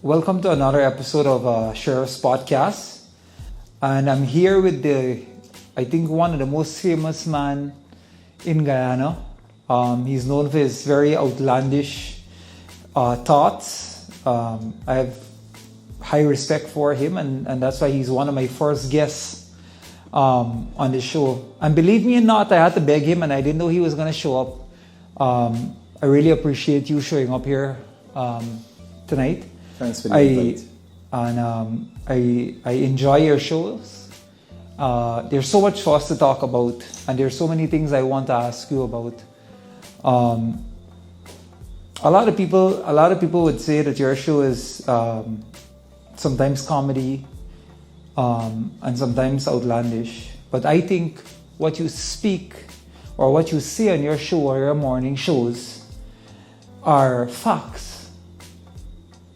Welcome to another episode of Sheriff's Podcast. And I'm here with I think one of the most famous man in Guyana. He's known for his very outlandish thoughts. I have high respect for him, and that's why he's one of my first guests on the show. And believe me or not, I had to beg him, and I didn't know he was going to show up. I really appreciate you showing up here tonight. Thanks for the invite. And I enjoy your shows. There's so much for us to talk about, and there's so many things I want to ask you about. A lot of people would say that your show is sometimes comedy and sometimes outlandish. But I think what you speak or what you say on your show or your morning shows are facts.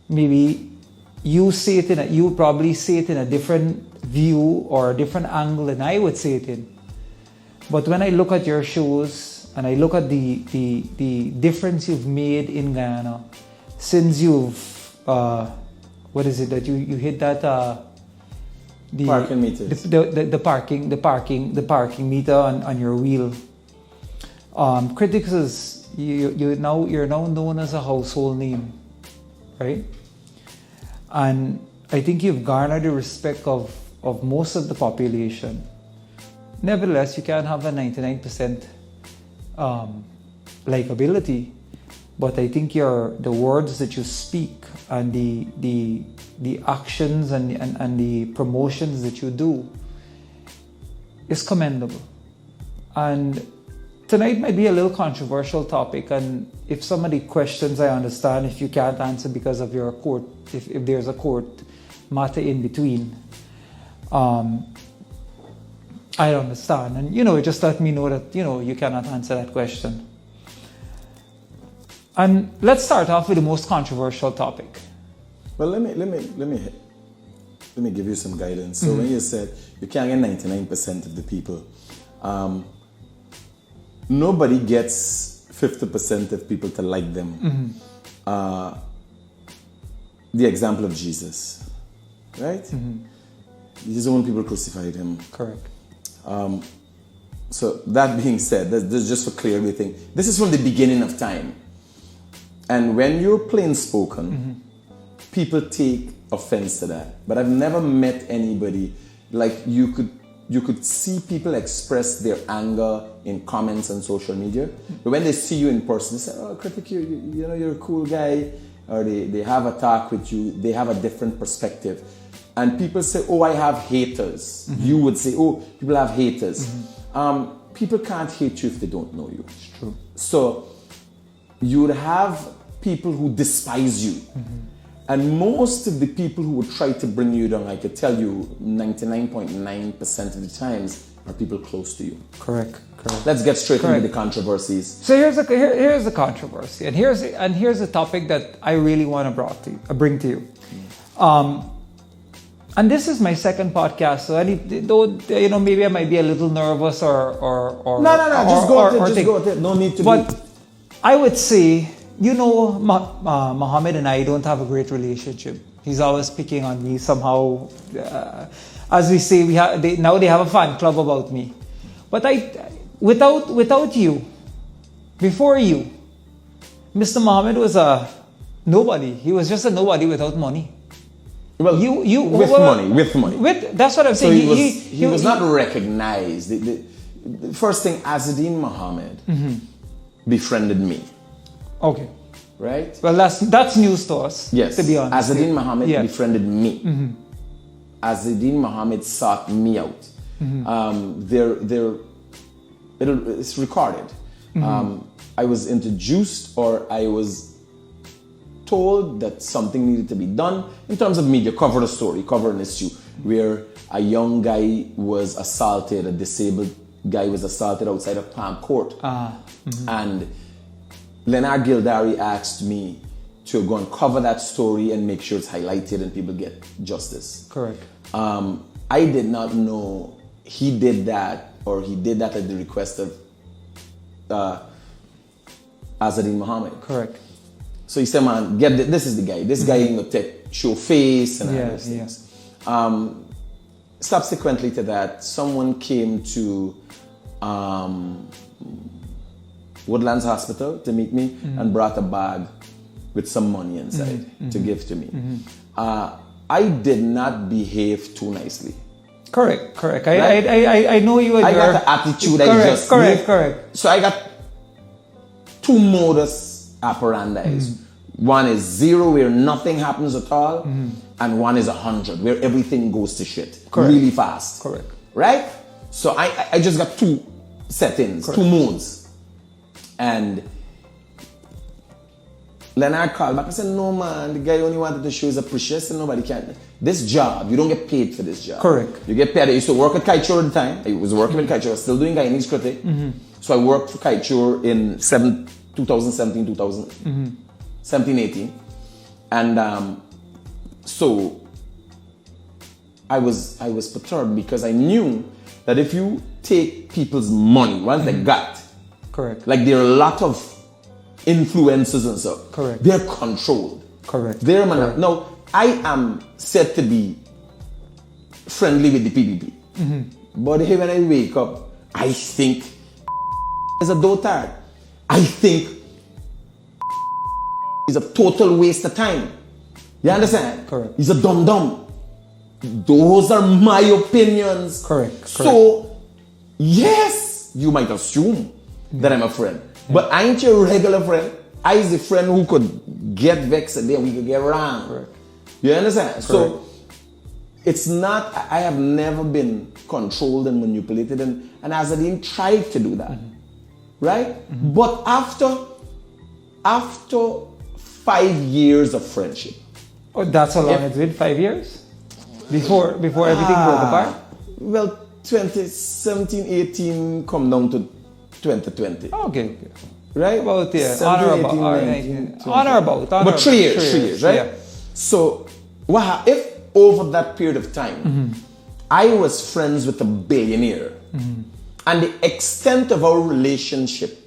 Maybe you probably say it in a different view or a different angle than I would say it in. But when I look at your shows and I look at the difference you've made in Guyana since you've what is it that you hit that the parking meters. The parking meter on your wheel. Critics is you're now known as a household name, right? And I think you've garnered the respect of most of the population. Nevertheless, you can't have a 99% likability, but I think the words that you speak and the actions and the promotions that you do is commendable. And tonight might be a little controversial topic, and if somebody questions, I understand if you can't answer because of your court, if there's a court matter in between. I understand, and just let me know that you cannot answer that question. And let's start off with the most controversial topic. Well, let me give you some guidance. So when you said you can't get 99% of the people, nobody gets 50% of people to like them. The example of Jesus, right? His own people crucified him. Correct. So that being said, this just for clear everything. This is from the beginning of time. And when you're plain spoken, people take offense to that. But I've never met anybody like you could see people express their anger in comments on social media. But when they see you in person, they say, "Oh, Critic, you're a cool guy." Or they have a talk with you. They have a different perspective. And people say, "Oh, I have haters." You would say, "Oh, people have haters." People can't hate you if they don't know you. It's true. So you would have people who despise you. And most of the people who would try to bring you down, I could tell you 99.9% of the times, are people close to you. Correct. Let's get straight into the controversies. So here's the controversy, and here's a topic that I really want to bring to you. And this is my second podcast, so maybe I might be a little nervous or No, just go ahead. No need to. But I would say, Muhammad and I don't have a great relationship. He's always picking on me somehow. As we say, now they have a fan club about me. But without you, before you, Mr. Muhammad was a nobody. He was just a nobody without money. Well, with money. That's what I'm saying. So he was not recognized. The first thing, Azzedine Muhammad befriended me. Okay. Right? Well, that's news to us. Yes. To be honest. Azzedine Muhammad befriended me. Azzedine Muhammad sought me out. It's recorded. I was introduced, or I was told that something needed to be done in terms of media, cover a story, cover an issue where a young guy was assaulted, a disabled guy was assaulted outside of Palm Court. And Leonard Gildari asked me to go and cover that story and make sure it's highlighted and people get justice. Correct. I did not know he did that, or he did that at the request of Azzedine Muhammad. Correct. So he said, man, this is the guy. This guy ain't gonna show face and all those things. Subsequently to that, someone came to Woodlands Hospital to meet me and brought a bag with some money inside to give to me. I did not behave too nicely. Correct. I know you. I got the attitude. Correct. So I got two modus operandi. One is 0, where nothing happens at all, and one is 100, where everything goes to shit really fast. Correct. Right? So I just got two settings, two modes. And Leonard called back and said, no man, the guy only wanted to show his appreciation. Nobody can. This job, you don't get paid for this job. Correct. You get paid. I used to work at Kaichur at the time. I was working with Kaichur. I was still doing Guyanese Critic. So I worked for Kaichur in 2017, 18. And so I was perturbed because I knew that if you take people's money, once they got, like there are a lot of influences and stuff. They're controlled. Now, I am said to be friendly with the PPP. But when I wake up, I think is a dotard. I think is a total waste of time. You understand? He's a dum-dum. Those are my opinions. So, yes, you might assume that I'm a friend. But I ain't your regular friend. I is the friend who could get vexed and then we could get wrong. You understand? So it's not, I have never been controlled and manipulated, and as I didn't try to do that. Right? But after 5 years of friendship. Oh, that's how long it's been? 5 years? Before everything broke apart? Well, 2017, 18 come down to 2020. Okay. Right? About, yeah. 17, 18, 19, But 3 years, right? Yeah. So, if over that period of time, I was friends with a billionaire, and the extent of our relationship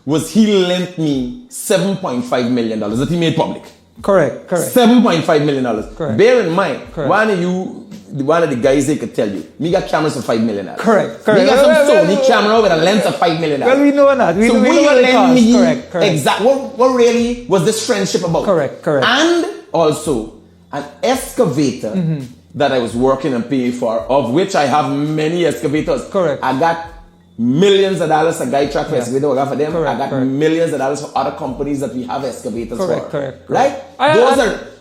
was he lent me $7.5 million that he made public. Correct. $7.5 million. Bear in mind, one of the guys they could tell you, me got cameras for $5 million. Correct. Me got some Sony camera with a lens of $5 million. Well, we know that. So we lend me correct. Exactly. What really was this friendship about? Correct. And also an excavator that I was working and paying for, of which I have many excavators. Correct. I got millions of dollars a guy track for excavator. I got for them. I got millions of dollars for other companies that we have excavators for. Correct. Right?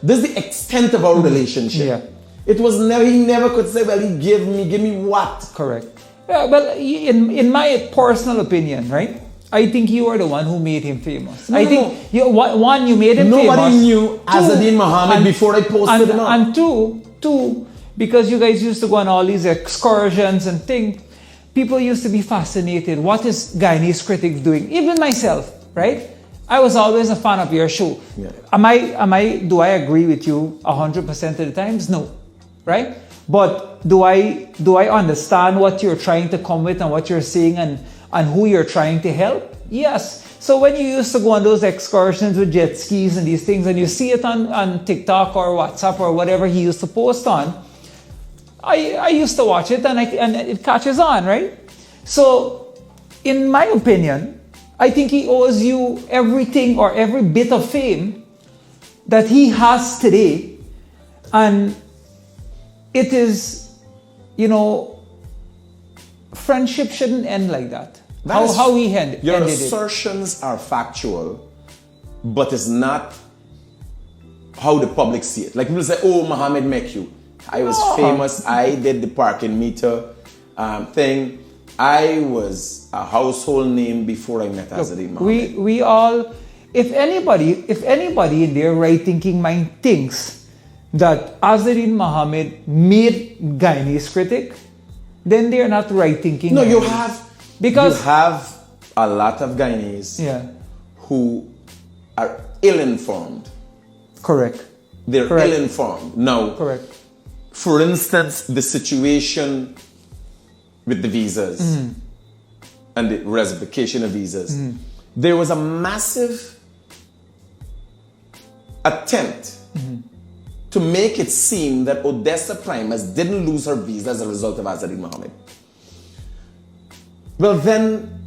This is the extent of our relationship. Yeah. It was never, he never could say, well, he give me what? Correct. Yeah, well, in my personal opinion, right? I think you are the one who made him famous. You made him famous. Nobody knew Azzedine Mohammed before I posted him up. And two, because you guys used to go on all these excursions and things, people used to be fascinated. What is Guyanese Critic doing? Even myself, right? I was always a fan of your show. Yeah. Do I agree with you 100% of the times? No. Right? But do I understand what you're trying to come with and what you're saying and who you're trying to help? Yes. So when you used to go on those excursions with jet skis and these things, and you see it on TikTok or WhatsApp or whatever he used to post on, I used to watch it and it catches on, right? So in my opinion, I think he owes you everything or every bit of fame that he has today. And it is, friendship shouldn't end like that. How he ended your it. assertions are factual, but it's not how the public see it. Like people say, oh, Mohammed make you. I was famous. I did the parking meter thing. I was a household name before I met Azzedine Mohammed. We all, if anybody in their right thinking mind thinks that Azzedine Mohammed made Guyanese Critic, then they're not right thinking. No, you have a lot of Guyanese who are ill-informed. Correct. They're ill-informed. Now, for instance, the situation with the visas and the reciprocation of visas, there was a massive attempt to make it seem that Odessa Primus didn't lose her visa as a result of Azadi Mohammed. Well, then